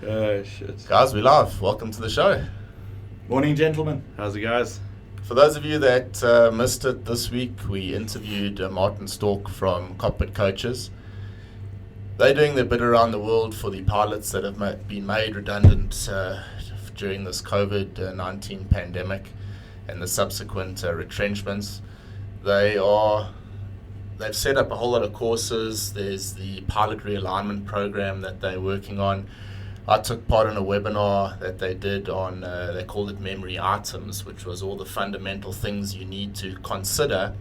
Oh, shit. Guys, we live. Welcome to the show. Morning, gentlemen. How's it, guys? For those of you that missed it this week, we interviewed Martin Stork from Cockpit Coaches. They're doing their bit around the world for the pilots that have been made redundant during this COVID-19 pandemic and the subsequent retrenchments. They've set up a whole lot of courses. There's the pilot realignment program that they're working on. I took part in a webinar that they did on, they called it memory items, which was all the fundamental things you need to consider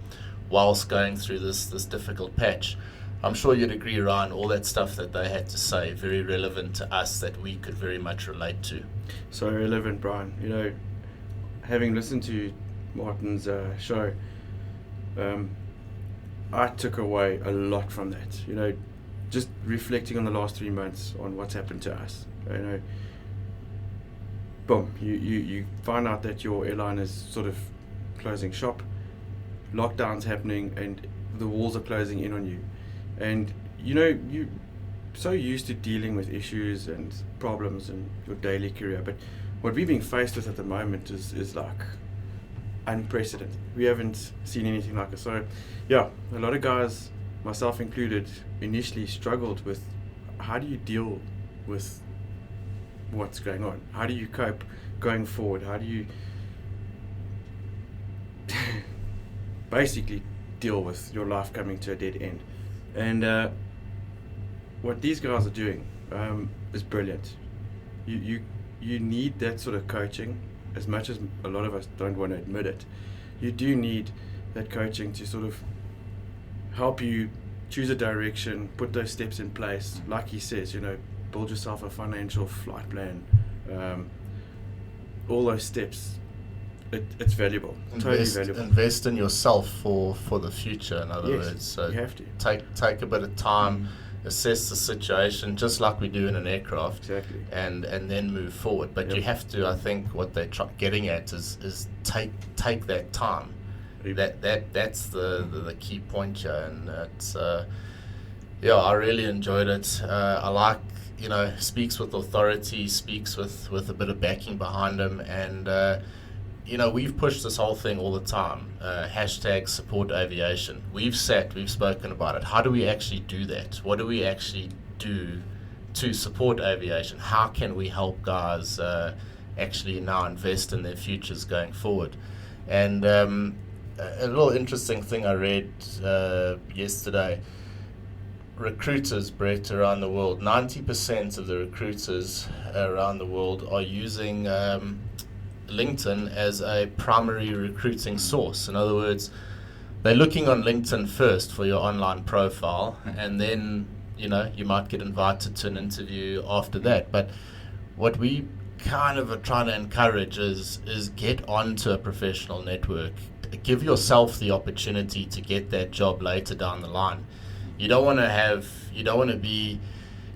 whilst going through this difficult patch. I'm sure you'd agree, Ryan, all that stuff that they had to say, very relevant to us, that we could very much relate to. So relevant, Brian. You know, having listened to Martin's show, I took away a lot from that. You know, just reflecting on the last 3 months on what's happened to us. You know, boom, you find out that your airline is sort of closing shop, lockdown's happening, and the walls are closing in on you. And you know, you're so used to dealing with issues and problems in your daily career, but what we're being faced with at the moment is like unprecedented. We haven't seen anything like it. So yeah, a lot of guys, myself included, initially struggled with how do you deal with what's going on? How do you cope going forward? How do you basically deal with your life coming to a dead end? And what these guys are doing is brilliant. You need that sort of coaching, as much as a lot of us don't want to admit it. You do need that coaching to sort of help you choose a direction, put those steps in place. Like he says, you know, build yourself a financial flight plan. All those steps, it's valuable, totally valuable. Invest in yourself for the future, in other words. So you have to. Take a bit of time, assess the situation, just like we do in an aircraft, Exactly. and then move forward. But you have to, I think, what they're getting at is take that time. That's the key point here, and it's I really enjoyed it. I like, you know, speaks with authority, speaks with a bit of backing behind him, and you know, we've pushed this whole thing all the time. Hashtag support aviation. We've spoken about it. How do we actually do that? What do we actually do to support aviation? How can we help guys actually now invest in their futures going forward? And a little interesting thing I read yesterday. Recruiters, Brett, around the world, 90% of the recruiters around the world are using LinkedIn as a primary recruiting source. In other words, they're looking on LinkedIn first for your online profile, and then, you know, you might get invited to an interview after that. But what we kind of are trying to encourage is get onto a professional network. Give yourself the opportunity to get that job later down the line. You don't want to be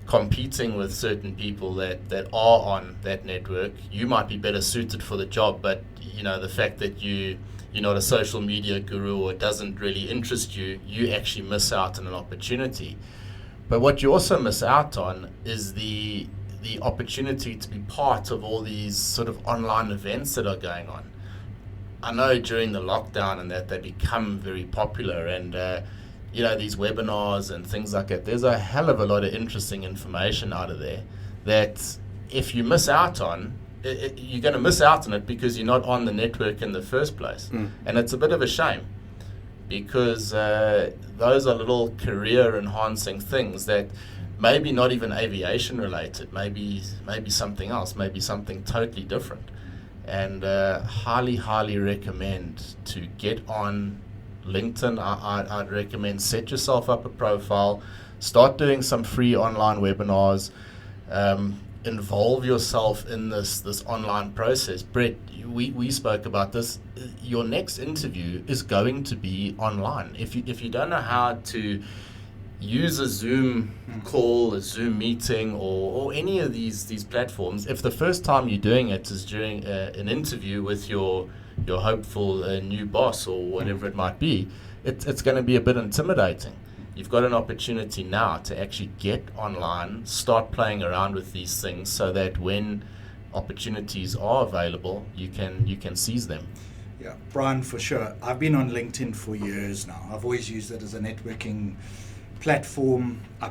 competing with certain people that are on that network. You might be better suited for the job, but you know, the fact that you're not a social media guru or it doesn't really interest you, you actually miss out on an opportunity. But what you also miss out on is the opportunity to be part of all these sort of online events that are going on. I know during the lockdown and that they become very popular, and you know, these webinars and things like that, there's a hell of a lot of interesting information out of there that if you miss out on, you're going to miss out on it because you're not on the network in the first place. And it's a bit of a shame because those are little career enhancing things that maybe not even aviation related, maybe something else, maybe something totally different. And highly recommend to get on LinkedIn. I'd recommend set yourself up a profile, start doing some free online webinars, involve yourself in this online process. Brett, we spoke about this. Your next interview is going to be online. If you don't know how to use a Zoom call, a Zoom meeting, or any of these platforms, if the first time you're doing it is during an interview with your hopeful new boss or whatever it might be, it's going to be a bit intimidating. you've got an opportunity now to actually get online, start playing around with these things, so that when opportunities are available, you can seize them. Yeah, Brian, for sure. I've been on LinkedIn for years now. I've always used it as a networking platform. I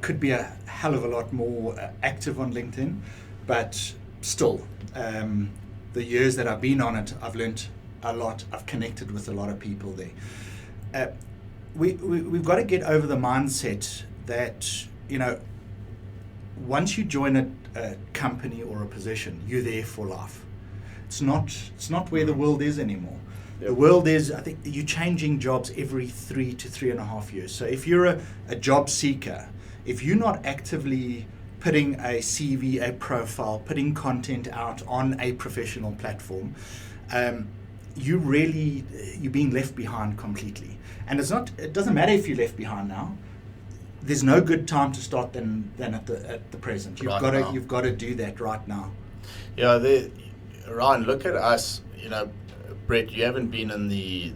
could be a hell of a lot more active on LinkedIn, but still, the years that I've been on it, I've learnt a lot. I've connected with a lot of people there. We've got to get over the mindset that, once you join a company or a position, you're there for life. It's not where the world is anymore. Yep. The world is, I think, you're changing jobs every 3 to 3.5 years. So if you're a job seeker, if you're not actively putting a CV, a profile, putting content out on a professional platform, you're being left behind completely. And it doesn't matter if you're left behind now. There's no good time to start than at the present. You've got to do that right now. Yeah, Ryan, look at us. Brett, you haven't been in the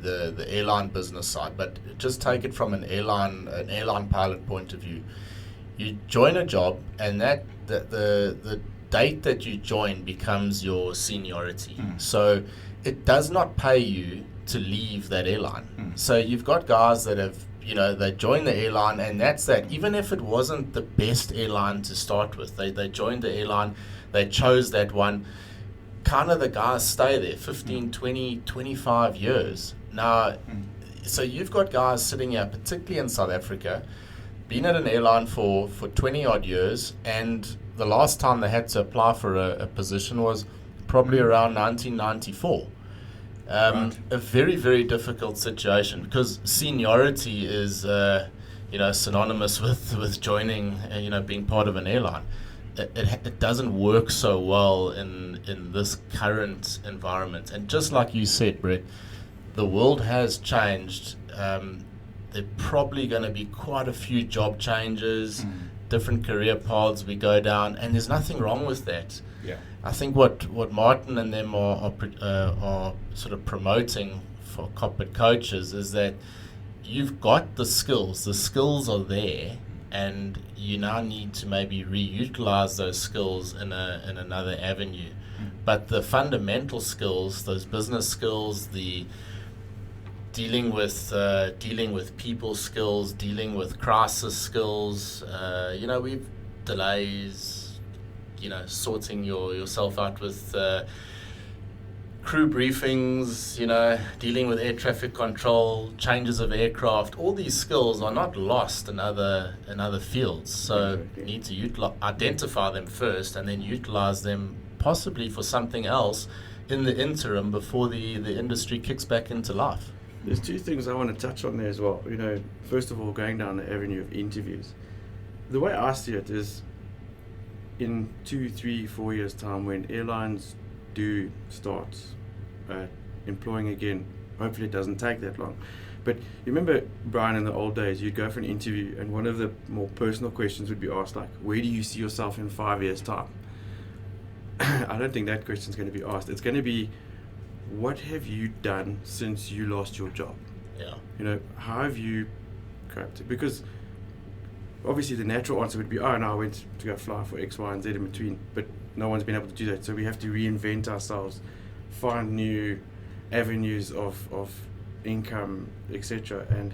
airline business side, but just take it from an airline pilot point of view. You join a job, and the date that you join becomes your seniority. So it does not pay you to leave that airline. So you've got guys that have, they join the airline, and that's that. Even if it wasn't the best airline to start with, they joined the airline, they chose that one. Kind of the guys stay there 15, 20, 25 years. Now, so you've got guys sitting here, particularly in South Africa, been at an airline for 20 odd years, and the last time they had to apply for a position was probably around 1994. A very, very difficult situation, because seniority is synonymous with joining, being part of an airline. It doesn't work so well in this current environment. And just like you said, Brett, the world has changed. There are probably going to be quite a few job changes, different career paths we go down, and there's nothing wrong with that. Yeah. I think what Martin and them are sort of promoting for corporate coaches is that you've got the skills are there, and you now need to maybe reutilize those skills in another avenue. But the fundamental skills, those business skills, the dealing with people skills, dealing with crisis skills, we've delays, sorting yourself out with crew briefings, dealing with air traffic control, changes of aircraft. All these skills are not lost in other fields. So you need to identify them first, and then utilize them possibly for something else in the interim before the industry kicks back into life. There's two things I want to touch on there as well. First of all, going down the avenue of interviews. The way I see it is, in 2, 3, 4 years' time, when airlines do start employing again, hopefully it doesn't take that long. But you remember, Brian, in the old days, you'd go for an interview, and one of the more personal questions would be asked, like, where do you see yourself in 5 years' time? I don't think that question's going to be asked. It's going to be, what have you done since you lost your job? Yeah. How have you coped? Because obviously the natural answer would be, oh, no, I went to go fly for X, Y, and Z in between, but no one's been able to do that. So we have to reinvent ourselves, find new avenues of income, etc. And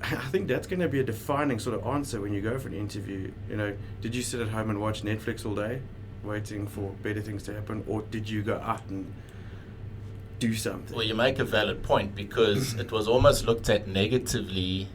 I think that's going to be a defining sort of answer when you go for an interview. Did you sit at home and watch Netflix all day, waiting for better things to happen, or did you go out and do something? Well, you make a valid point, because it was almost looked at negatively,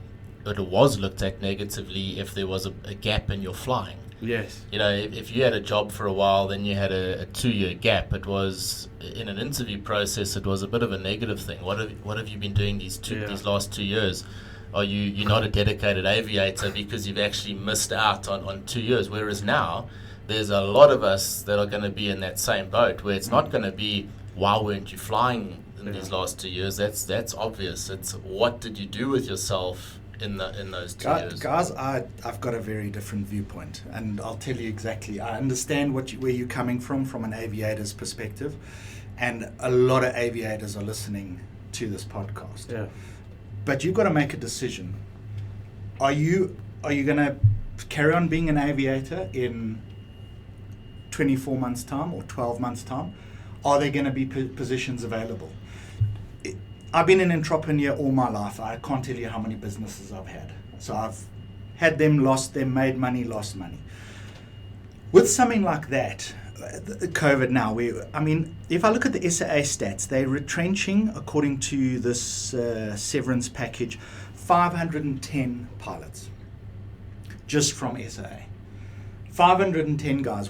but it was looked at negatively if there was a gap in your flying. Yes. If you had a job for a while, then you had a 2-year gap. It was, in an interview process, it was a bit of a negative thing. What have you been doing these last 2 years? Are you're not a dedicated aviator because you've actually missed out on 2 years? Whereas now, there's a lot of us that are going to be in that same boat, where it's not going to be, why weren't you flying in these last 2 years? That's obvious. It's, what did you do with yourself in those 2 years? Guys, I've got a very different viewpoint, and I'll tell you exactly. I understand where you're coming from an aviator's perspective, and a lot of aviators are listening to this podcast. Yeah. but you've got to make a decision. Are you going to carry on being an aviator in 24 months' time or 12 months' time? Are there going to be positions available? I've been an entrepreneur all my life. I can't tell you how many businesses I've had. So I've had them, lost them, made money, lost money. With something like that, COVID now, if I look at the SAA stats, they're retrenching, according to this severance package, 510 pilots just from SAA. 510 guys.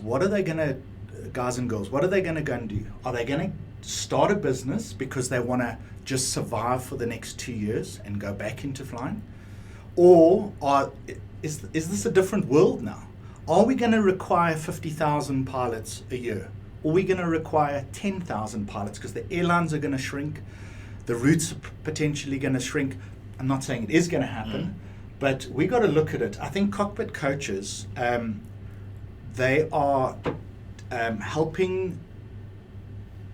Guys and girls, what are they going to go and do? Are they going to start a business because they want to just survive for the next 2 years and go back into flying? Or is this a different world now? Are we going to require 50,000 pilots a year? Or are we going to require 10,000 pilots because the airlines are going to shrink, the routes are potentially going to shrink? I'm not saying it is going to happen, but we got to look at it. I think cockpit coaches, they are helping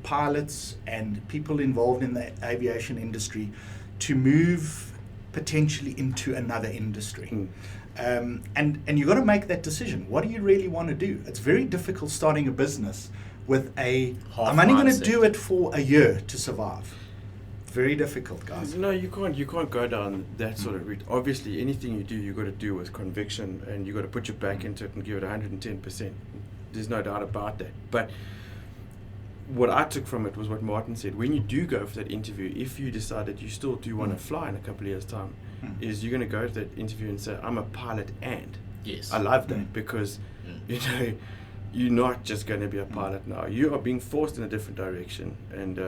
pilots and people involved in the aviation industry to move potentially into another industry. And you've got to make that decision. What do you really want to do? It's very difficult starting a business with I'm only going to do it for a year to survive. Very difficult, guys. No, you can't go down that sort of route. Obviously, anything you do, you've got to do with conviction, and you've got to put your back into it and give it 110%. There's no doubt about that. But what I took from it was what Martin said. When you do go for that interview, if you decide that you still do want to fly in a couple of years' time, is you're going to go to that interview and say, I'm a pilot and. Yes. I love that because, you're not just going to be a pilot now. You are being forced in a different direction. And,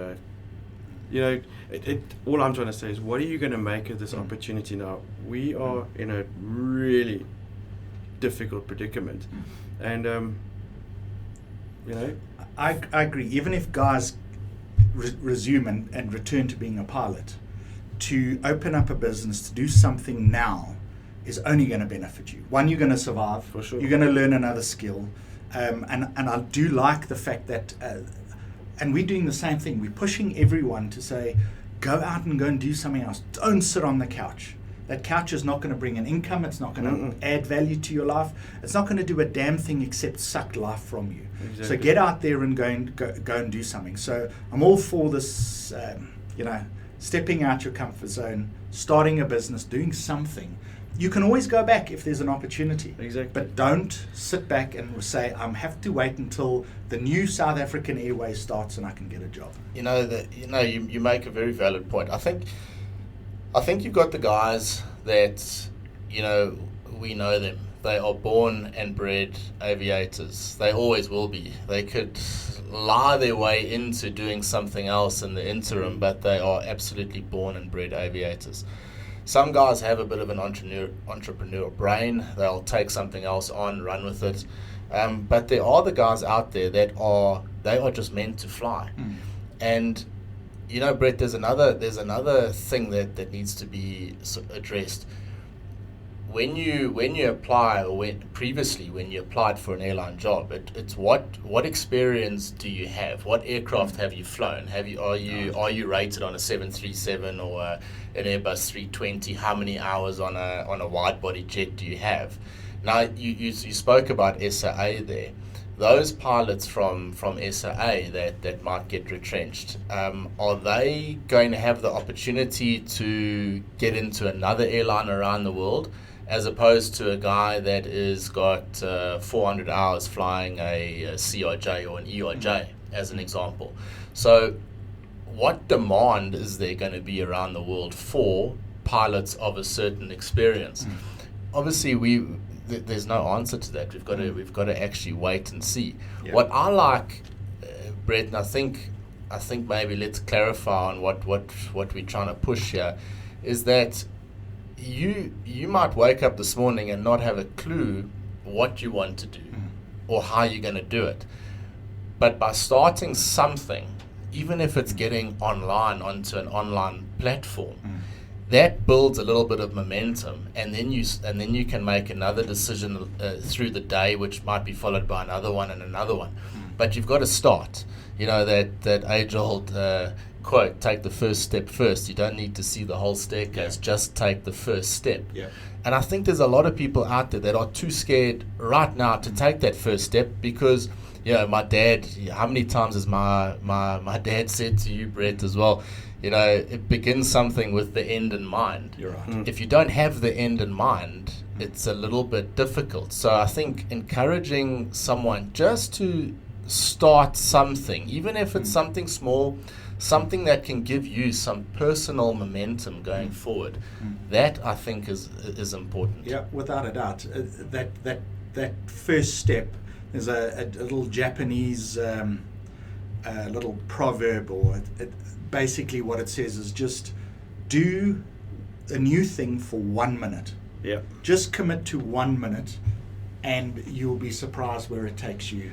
all I'm trying to say is, what are you going to make of this opportunity now? We are in a really difficult predicament. And, I agree. Even if guys resume and return to being a pilot, to open up a business, to do something now is only going to benefit you. One, you're going to survive. For sure. You're going to learn another skill. And I do like the fact that, and we're doing the same thing. We're pushing everyone to say, go out and go and do something else. Don't sit on the couch. That couch is not going to bring an income. It's not going to add value to your life. It's not going to do a damn thing except suck life from you. Exactly. So get out there and go and do something. So I'm all for this, stepping out your comfort zone, starting a business, doing something. You can always go back if there's an opportunity. Exactly. But don't sit back and say, I have to wait until the new South African Airways starts and I can get a job. You make a very valid point. I think you've got the guys that, we know them. They are born and bred aviators. They always will be. They could lie their way into doing something else in the interim, but they are absolutely born and bred aviators. Some guys have a bit of an entrepreneurial brain. They'll take something else on, run with it. But there are the guys out there that are just meant to fly. And Brett, there's another thing that needs to be addressed. When you apply, or when you applied for an airline job, it's what experience do you have? What aircraft have you flown? Are you rated on a 737 or an Airbus 320? How many hours on a wide body jet do you have? Now you spoke about SAA there. Those pilots from SAA that might get retrenched, are they going to have the opportunity to get into another airline around the world, as opposed to a guy that is got 400 hours flying a CRJ or an ERJ, as an example? So what demand is there going to be around the world for pilots of a certain experience? Obviously, there's no answer to that. We've got to actually wait and see. Yeah. What I like, Brett, and I think maybe let's clarify on what we're trying to push here, is that you might wake up this morning and not have a clue what you want to do or how you're going to do it. But by starting something, even if it's getting online onto an online platform, that builds a little bit of momentum, and then you can make another decision through the day, which might be followed by another one and another one. But you've got to start. That age-old quote, take the first step first. You don't need to see the whole staircase, just take the first step. Yeah. And I think there's a lot of people out there that are too scared right now to take that first step because, my dad, how many times has my dad said to you, Brett, as well, it begins something with the end in mind. You're right. If you don't have the end in mind, it's a little bit difficult. So I think encouraging someone just to start something, even if it's something small, something that can give you some personal momentum going forward, that I think is important. Yeah, without a doubt. That first step, there's a little Japanese little proverb, or basically what it says is just do a new thing for 1 minute. Yeah. Just commit to 1 minute, and you'll be surprised where it takes you.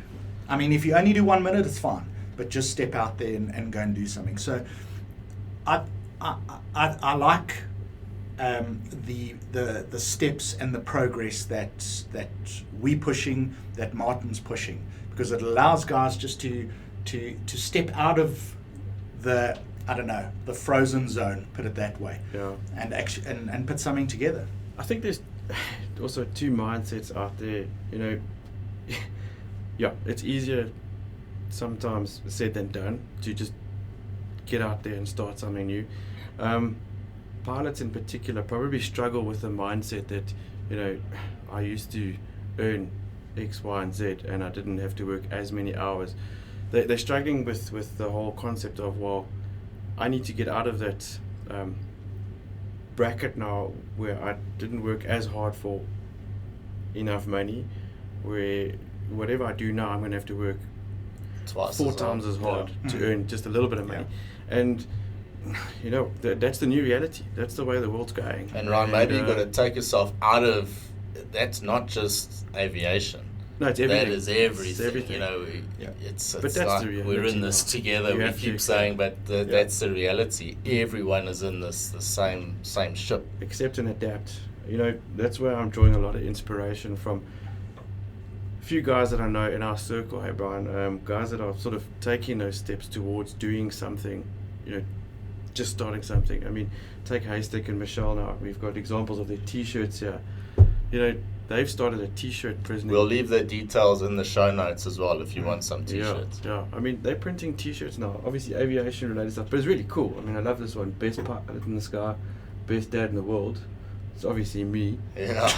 I mean, if you only do 1 minute, it's fine, but just step out there and go and do something. So, I like the steps and the progress that we pushing, that Martin's pushing, because it allows guys just to step out of the frozen zone, put it that way, and actually and put something together. I think there's also two mindsets out there. Yeah, it's easier sometimes said than done to just get out there and start something new. Pilots in particular probably struggle with the mindset that, I used to earn X, Y, and Z and I didn't have to work as many hours. They're struggling with the whole concept of, well, I need to get out of that bracket now where I didn't work as hard for enough money, where whatever I do now I'm going to have to work Twice 4 times as hard to earn just a little bit of money. And that's the new reality. That's the way the world's going. And Ryan, maybe you've got to take yourself out of, that's not just aviation. No, it's everything. That is everything. It's everything. It's But that's like the reality we're in this now. together. You We have keep to saying, but that's the reality. Everyone is in the same ship. Accept and adapt. That's where I'm drawing a lot of inspiration from. A few guys that I know in our circle, hey Brian, guys that are sort of taking those steps towards doing something, just starting something. I mean, take Haystack and Michelle now. We've got examples of their T-shirts here. They've started a T-shirt prison. We'll leave the details in the show notes as well if you want some T-shirts. Yeah. I mean, they're printing T-shirts now. Obviously, aviation related stuff, but it's really cool. I mean, I love this one. Best pilot in the sky, best dad in the world. It's obviously me. Yeah.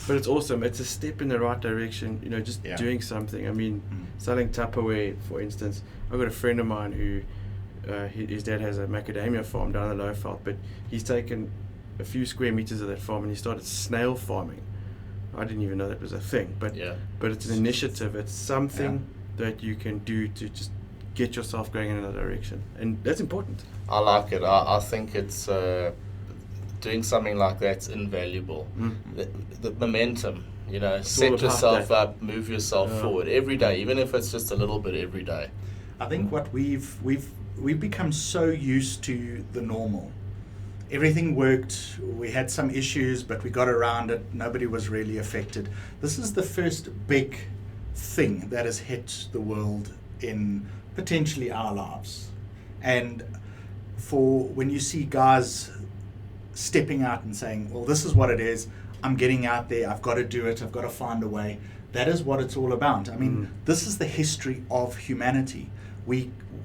But it's awesome. It's a step in the right direction. Doing something. I mean, selling Tupperware, for instance. I've got a friend of mine who, his dad has a macadamia farm down the Lowveld, but he's taken a few square meters of that farm and he started snail farming. I didn't even know that was a thing, but it's an initiative. It's something that you can do to just get yourself going in another direction, and that's important. I like it. I think it's doing something like that's invaluable. The momentum, set yourself up, move yourself forward every day, even if it's just a little bit every day. I think what we've become so used to the normal. Everything worked. We had some issues, but we got around it. Nobody was really affected. This is the first big thing that has hit the world in potentially our lives. And for when you see guys stepping out and saying, well, this is what it is. I'm getting out there. I've got to do it. I've got to find a way. That is what it's all about. I mean, this is the history of humanity.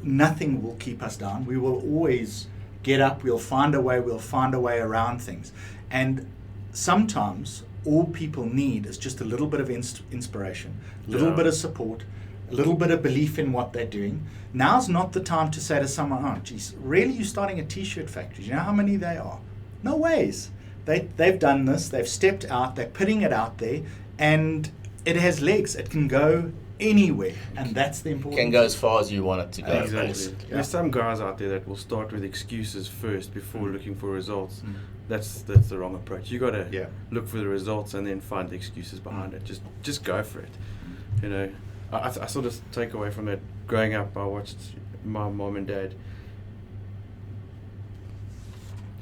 Nothing will keep us down. We will always get up, we'll find a way around things. And sometimes all people need is just a little bit of inspiration, a little bit of support, a little bit of belief in what they're doing. Now's not the time to say to someone, oh, geez, really, you're starting a T-shirt factory? Do you know how many they are? No ways. They've done this, they've stepped out, they're putting it out there, and it has legs. It can go anywhere, and that's the important. Can go as far as you want it to go. Exactly. There's some guys out there that will start with excuses first before looking for results. That's the wrong approach. You got to look for the results and then find the excuses behind it. Just go for it. I sort of take away from that. Growing up, I watched my mom and dad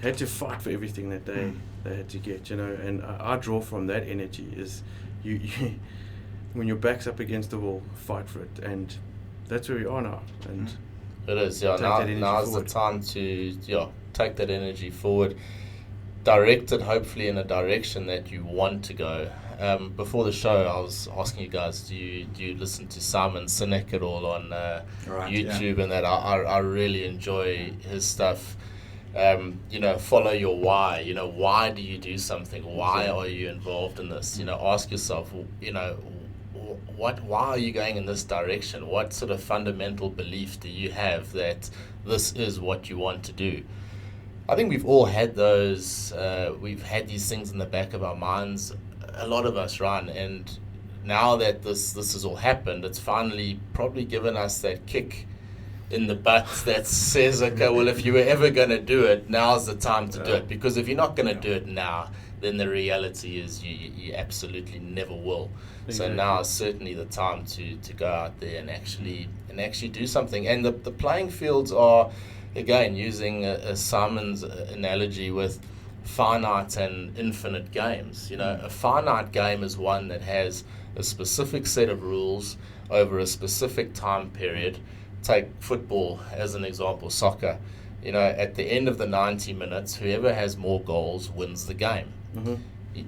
had to fight for everything that they had to get. And I draw from that energy is you when your back's up against the wall, fight for it, and that's where we are now. And It is, yeah. Take that energy Now's forward. the time to take that energy forward, direct it hopefully in a direction that you want to go. Before the show, I was asking you guys, do you listen to Simon Sinek at all on YouTube and that? I really enjoy his stuff. Follow your why. Why do you do something? Why are you involved in this? Ask yourself, why are you going in this direction? What sort of fundamental belief do you have that this is what you want to do? I think we've all had those, we've had these things in the back of our minds, a lot of us, Ryan, and now that this has all happened, it's finally probably given us that kick in the butt that says, okay, well, if you were ever going to do it, now's the time to do it. Because if you're not going to do it now, then the reality is you absolutely never will. So now is certainly the time to go out there and actually do something. And the playing fields are, again, using Simon's analogy with finite and infinite games. A finite game is one that has a specific set of rules over a specific time period. Take football as an example, soccer. At the end of the 90 minutes, whoever has more goals wins the game. Mm-hmm.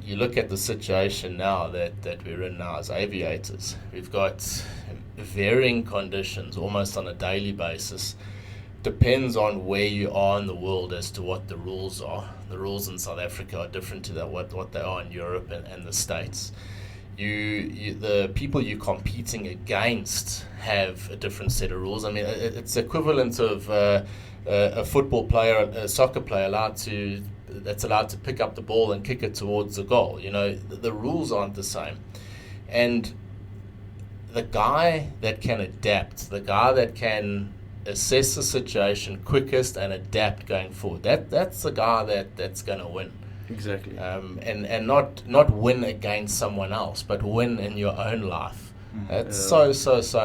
You look at the situation now that we're in now as aviators. We've got varying conditions almost on a daily basis. Depends on where you are in the world as to what the rules are. The rules in South Africa are different to what they are in Europe and the States. The people you're competing against have a different set of rules. I mean, it's equivalent of a football player, a soccer player that's allowed to pick up the ball and kick it towards the goal. The rules aren't the same. And the guy that can adapt, the guy that can assess the situation quickest and adapt going forward, that's the guy that's going to win. Exactly. And not win against someone else, but win in your own life. It's so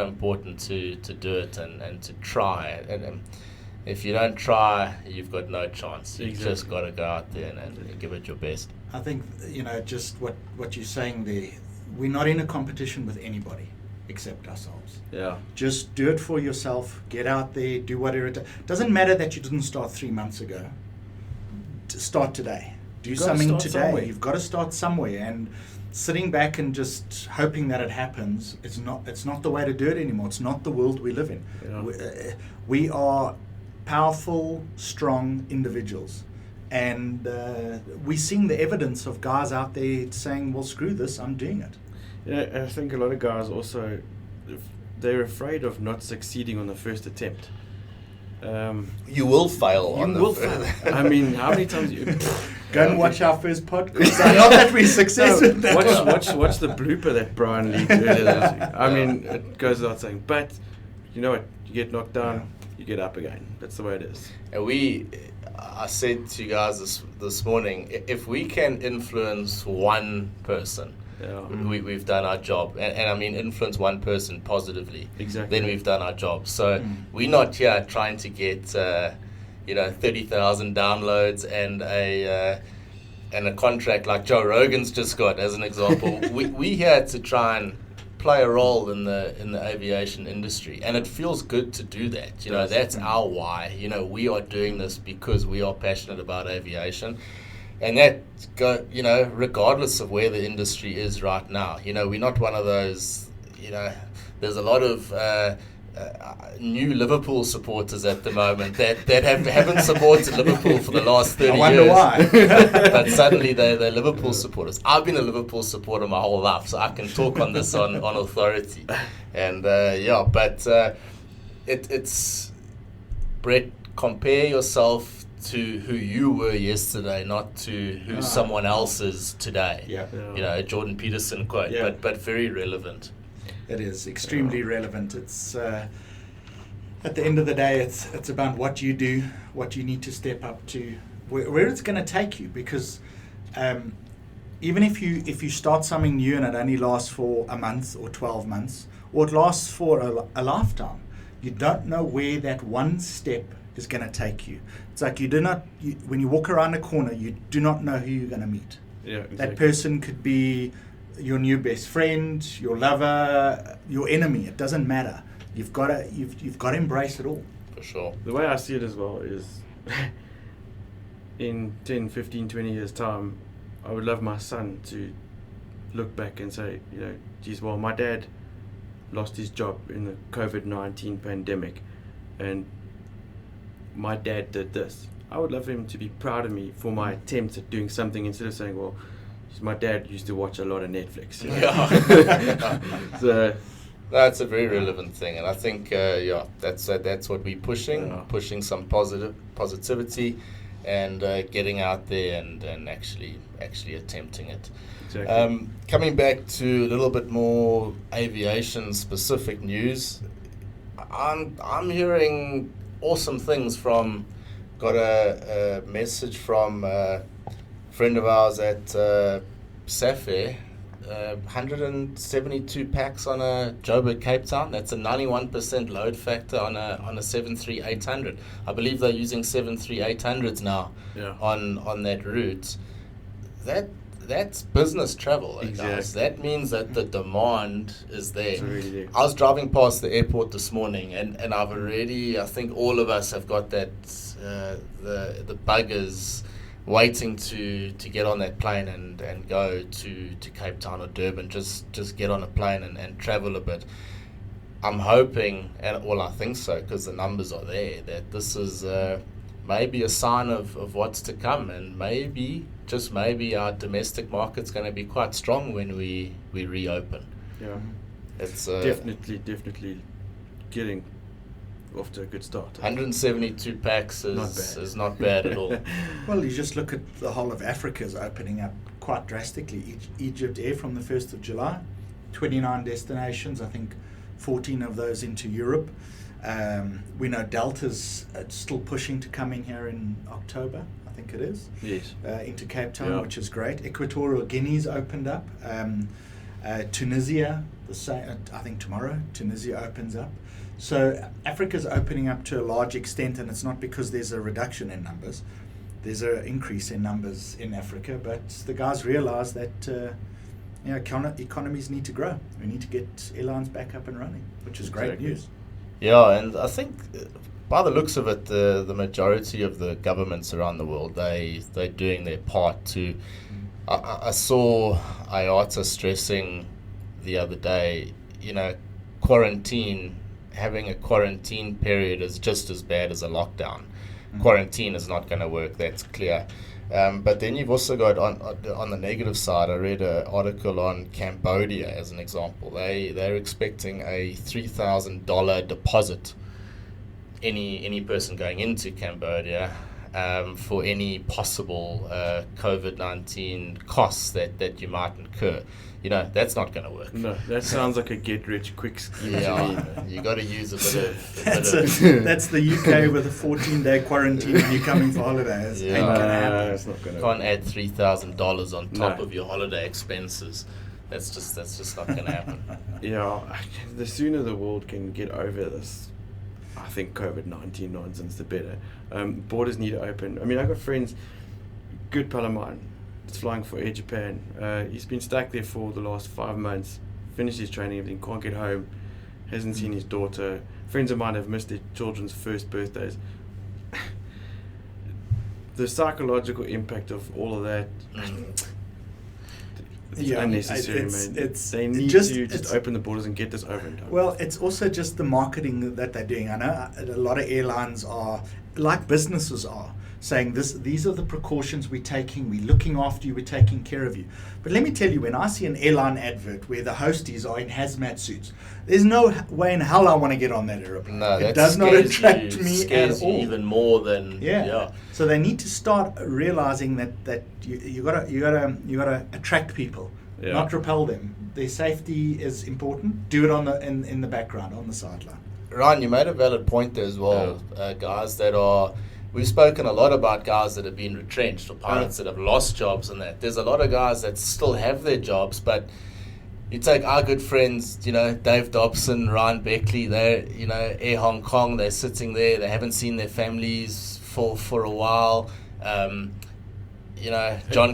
important to do it and to try. And if you don't try, you've got no chance. You've just got to go out there and give it your best. I think, just what you're saying there, we're not in a competition with anybody except ourselves. Yeah. Just do it for yourself. Get out there, do whatever it doesn't matter that you didn't start 3 months ago. Start today. Do something today. Somewhere. You've got to start somewhere, and sitting back and just hoping that it happens, it's not the way to do it anymore. It's not the world we live in. Yeah. We are powerful, strong individuals, and we're seeing the evidence of guys out there saying, well, screw this, I'm doing it. I think a lot of guys also, they're afraid of not succeeding on the first attempt. You will fail on the fail. I mean, how many times you go and watch our first podcast? Not that we're successful. No, watch the blooper that Brian leaked earlier. I mean, it goes without saying, but you know what? You get knocked down, you get up again. That's the way it is. And I said to you guys this morning, if we can influence one person, we've done our job. And I mean, influence one person positively. Exactly. Then we've done our job. So we're not here trying to get 30,000 downloads and a contract like Joe Rogan's just got, as an example. we here to try and play a role in the aviation industry, and it feels good to do that. That's our why. We are doing this because we are passionate about aviation. And that regardless of where the industry is right now. We're not one of those, there's a lot of new Liverpool supporters at the moment that haven't supported Liverpool for the last 30 years. I wonder why. But suddenly they're Liverpool supporters. I've been a Liverpool supporter my whole life, so I can talk on this on authority. And it's, Brett, compare yourself to who you were yesterday, not to who someone else is today. Yeah. Jordan Peterson quote, but very relevant. It is extremely relevant. It's at the end of the day, it's about what you do, what you need to step up to, where it's going to take you. Because even if you start something new and it only lasts for a month or 12 months, or it lasts for a lifetime, you don't know where that one step is going to take you. It's like when you walk around a corner, you do not know who you're going to meet. Yeah, exactly. That person could be your new best friend, your lover, your enemy. It doesn't matter. You've got to embrace it all. For For sure. The way I see it as well is in 10, 15, 20 years' time, I would love my son to look back and say, geez, well, my dad lost his job in the COVID-19 pandemic, and my dad did this. I would love him to be proud of me for my attempts at doing something, instead of saying, well, my dad used to watch a lot of Netflix. Yeah. So that's a very relevant thing, and I think that's what we're pushing some positivity, and getting out there and actually attempting it. exactly. Coming back to a little bit more aviation specific news, I'm hearing awesome things from. Got a message from a friend of ours at Safair. 172 packs on a Joburg Cape Town. That's a 91% load factor on a 73800. I believe they're using 73800s now on that route. That's business travel, guys. Exactly. That means that the demand is there. It's really there. I was driving past the airport this morning, and I've already, I think all of us have got that the buggers waiting to get on that plane and go to Cape Town or Durban, just get on a plane and travel a bit. I'm hoping, and I think so, because the numbers are there, that this is maybe a sign of what's to come, and just maybe our domestic market's going to be quite strong when we reopen. Yeah, It's definitely getting off to a good start. 172 packs is not bad at all. Well, you just look at the whole of Africa is opening up quite drastically. Egypt Air from the 1st of July, 29 destinations, I think 14 of those into Europe. We know Delta's still pushing to come in here in October, I think it is. Yes. Into Cape Town, which is great. Equatorial Guinea's opened up. Tunisia, I think tomorrow, Tunisia opens up. So Africa's opening up to a large extent, and it's not because there's a reduction in numbers. There's an increase in numbers in Africa, but the guys realize that economies need to grow. We need to get airlines back up and running, which is great news. Yeah, and I think by the looks of it, the majority of the governments around the world, they're doing their part to. I saw IATA stressing the other day, having a quarantine period is just as bad as a lockdown. Quarantine is not going to work, that's clear. But then you've also got on the negative side, I read an article on Cambodia as an example. They're expecting a $3,000 deposit, any person going into Cambodia, for any possible COVID-19 costs that you might incur. That's not going to work. No, that sounds like a get-rich-quick scheme to me. You got to use a bit of... That's the UK with a 14-day quarantine when you're coming for holidays. Yeah. Ain't gonna happen. It's not going to Can't add $3,000 on top of your holiday expenses. That's just not going to happen. Yeah, the sooner the world can get over this, I think COVID-19 nonsense, the better. Borders need to open. I mean, I've got friends, good pal of mine, it's flying for Air Japan. He's been stuck there for the last 5 months, finished his training, everything, can't get home, hasn't seen his daughter. Friends of mine have missed their children's first birthdays. The psychological impact of all of that, it's unnecessary, man. They need to just open the borders and get this over and done. Well, it's also just the marketing that they're doing. I know a lot of airlines are, like businesses are, saying these are the precautions we're taking, we're looking after you, we're taking care of you. But let me tell you, when I see an airline advert where the hosties are in hazmat suits, there's no way in hell I want to get on that airplane. No, it does not attract me at all. Even more than So they need to start realizing that you gotta attract people, not repel them. Their safety is important. Do it in the background, on the sideline. Ryan, you made a valid point there as well. Guys that are... We've spoken a lot about guys that have been retrenched or pilots that have lost jobs and that. There's a lot of guys that still have their jobs, but you take our good friends, Dave Dobson, Ryan Beckley, they're, Air Hong Kong, they're sitting there, they haven't seen their families for a while. John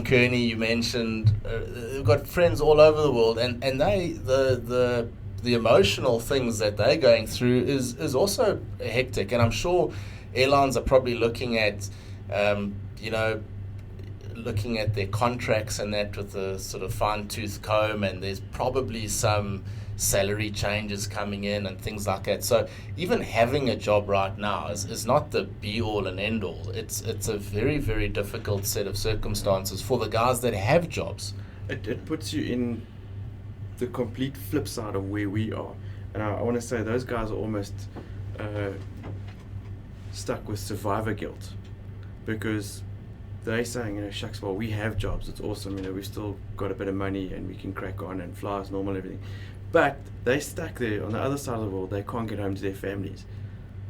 Kearney, you mentioned, they've got friends all over the world, and they, the the emotional things that they're going through is also hectic. And I'm sure airlines are probably looking at, looking at their contracts and that with a sort of fine-tooth comb, and there's probably some salary changes coming in and things like that. So even having a job right now is not the be-all and end-all. It's a very, very difficult set of circumstances for the guys that have jobs. It puts you in the complete flip side of where we are. And I want to say those guys are almost stuck with survivor guilt, because they're saying, shucks, well, we have jobs, it's awesome, we've still got a bit of money and we can crack on and fly as normal and everything. But they're stuck there on the other side of the world. They can't get home to their families.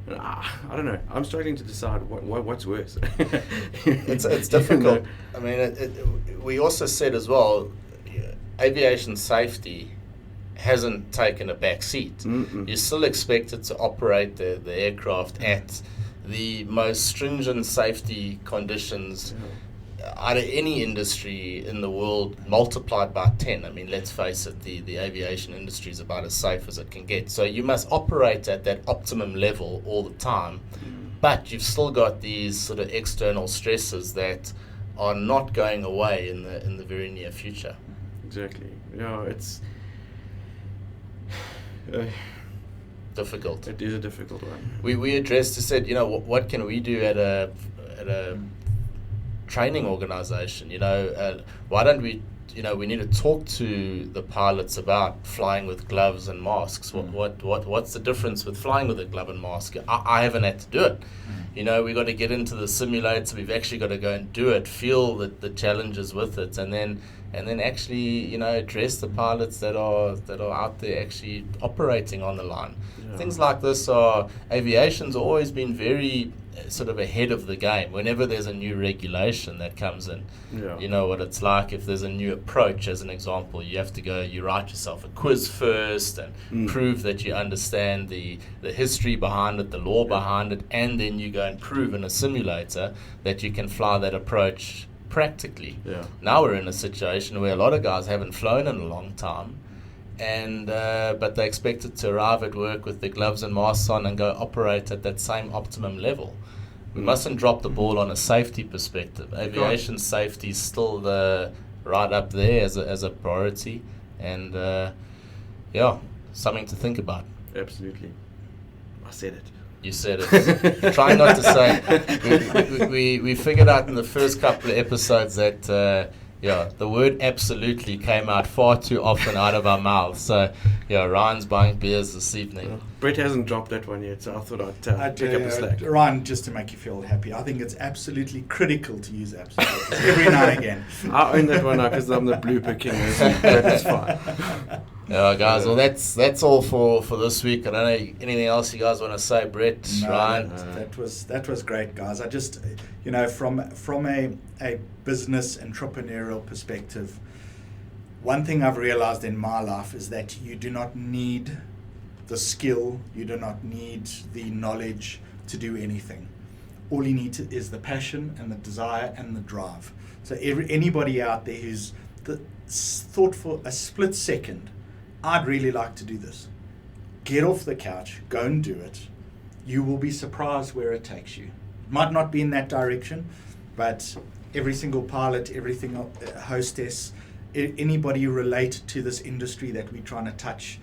And I don't know. I'm struggling to decide what's worse. It's difficult. I mean, we also said as well, aviation safety hasn't taken a back seat. Mm-mm. You're still expected to operate the aircraft at the most stringent safety conditions out of any industry in the world, multiplied by 10. I mean, let's face it, the aviation industry is about as safe as it can get. So you must operate at that optimum level all the time, but you've still got these sort of external stresses that are not going away in the very near future. Exactly. It's difficult. It is a difficult one. We addressed, I said, what can we do at a training organization? Why don't we, we need to talk to the pilots about flying with gloves and masks. What's the difference with flying with a glove and mask? I haven't had to do it. We've got to get into the simulator. We've actually got to go and do it, feel the challenges with it, and then actually address the pilots that are out there actually operating on the line. Things like this aviation's always been very sort of ahead of the game. Whenever there's a new regulation that comes in, you know what it's like. If there's a new approach, as an example, you have to go, you write yourself a quiz first and prove that you understand the history behind it, the law behind it, and then you go and prove in a simulator that you can fly that approach practically. Now we're in a situation where a lot of guys haven't flown in a long time, and but they're expected to arrive at work with their gloves and masks on and go operate at that same optimum level. We mustn't drop the ball on a safety perspective. Aviation safety is still right up there as a priority, and something to think about. Absolutely. I said it. You said it. Try not to say. We figured out in the first couple of episodes that the word absolutely came out far too often out of our mouths. So Ryan's buying beers this evening. Brett hasn't dropped that one yet, so I thought I'd pick up the slack. Ryan, just to make you feel happy, I think it's absolutely critical to use absolutely every now and again. I own that one now because I'm the blooper king. That's fine. Guys, well, that's all for this week. I don't know anything else you guys want to say, Brett, Ryan. That was great, guys. I just from a business entrepreneurial perspective, one thing I've realized in my life is that you do not need the skill, you do not need the knowledge to do anything. All you need is the passion and the desire and the drive. So anybody out there who's thought for a split second, I'd really like to do this, get off the couch, go and do it. You will be surprised where it takes you. It might not be in that direction, but every single pilot, everything hostess, anybody related to this industry that we're trying to touch,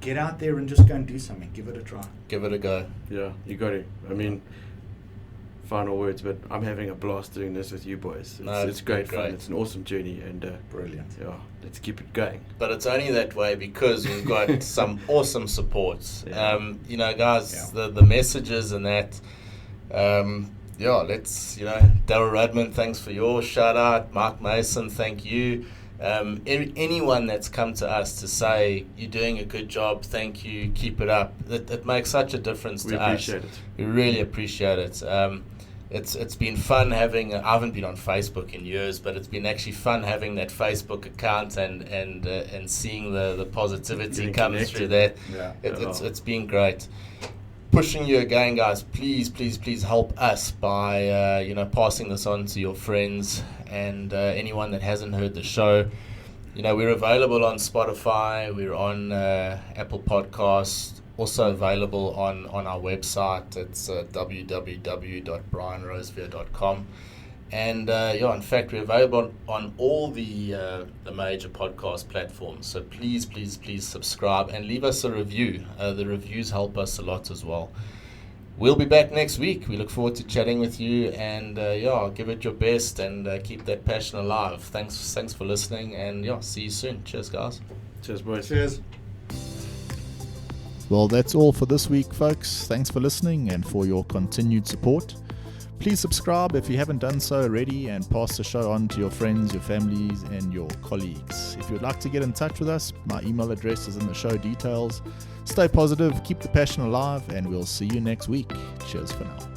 get out there and just go and do something. Give it a try. Give it a go. Yeah, you got to. I mean, final words, but I'm having a blast doing this with you boys. It's great fun. It's an awesome journey, and brilliant. Yeah, let's keep it going. But it's only that way because we've got some awesome supports. Guys, the messages and that. Let's Daryl Rudman, thanks for your shout out. Mark Mason, thank you. Anyone that's come to us to say you're doing a good job, thank you, keep it up. It makes such a difference to us. We appreciate it. We really appreciate it. It's been fun having. I haven't been on Facebook in years, but it's been actually fun having that Facebook account and seeing the positivity come through that. Yeah. It's been great. Pushing you again, guys. Please help us by passing this on to your friends and anyone that hasn't heard the show. We're available on Spotify, we're on Apple Podcasts, also available on our website. It's www.brianrosevear.com. And in fact, we're available on all the major podcast platforms. So please subscribe and leave us a review. The reviews help us a lot as well. We'll be back next week. We look forward to chatting with you, and give it your best and keep that passion alive. Thanks for listening, and see you soon. Cheers, guys. Cheers, boys. Cheers. Well, that's all for this week, folks. Thanks for listening and for your continued support. Please subscribe if you haven't done so already, and pass the show on to your friends, your families, and your colleagues. If you'd like to get in touch with us, my email address is in the show details. Stay positive, keep the passion alive, and we'll see you next week. Cheers for now.